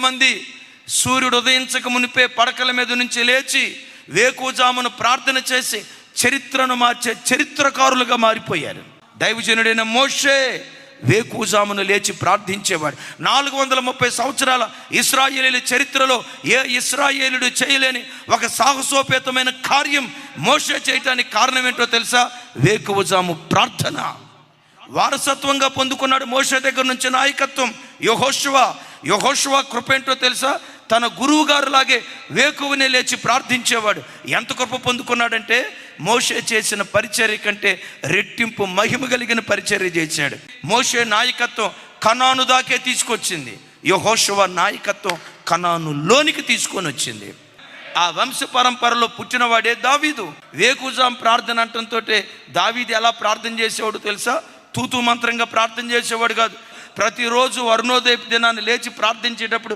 మంది సూర్యుడు ఉదయించక మునిపే పడకల మీద నుంచి లేచి వేకువజామును ప్రార్థన చేసి చరిత్రను మార్చే చరిత్రకారులుగా మారిపోయారు. దైవజనుడైన మోషే వేకువజామును లేచి ప్రార్థించేవాడు. 430 సంవత్సరాల ఇశ్రాయేలీయుల చరిత్రలో ఏ ఇశ్రాయేలుడు చేయలేని ఒక సాహసోపేతమైన కార్యం మోషే చేయటానికి కారణం ఏంటో తెలుసా? వేకువజాము ప్రార్థన. వారసత్వంగా పొందుకున్నాడు మోషే దగ్గర నుంచి నాయకత్వం. యెహోషువ కృప ఏంటో తెలుసా? తన గురువు గారు లాగే వేకువనే లేచి ప్రార్థించేవాడు. ఎంత కృప పొందుకున్నాడంటే మోషే చేసిన పరిచర్య కంటే రెట్టింపు మహిమ కలిగిన పరిచర్య చేశాడు. మోషే నాయకత్వం కనాను దాకే తీసుకొచ్చింది. యెహోషువ నాయకత్వం కనానులోనికి తీసుకొని వచ్చింది. ఆ వంశ పరంపరలో పుట్టినవాడే దావీదు. వేకువజాం ప్రార్థన అంటంతో దావీదు ఎలా ప్రార్థన చేసేవాడు తెలుసా? తూతూ మంత్రంగా ప్రార్థన చేసేవాడు కాదు. ప్రతిరోజు అరుణోదయ దినాన్ని లేచి ప్రార్థించేటప్పుడు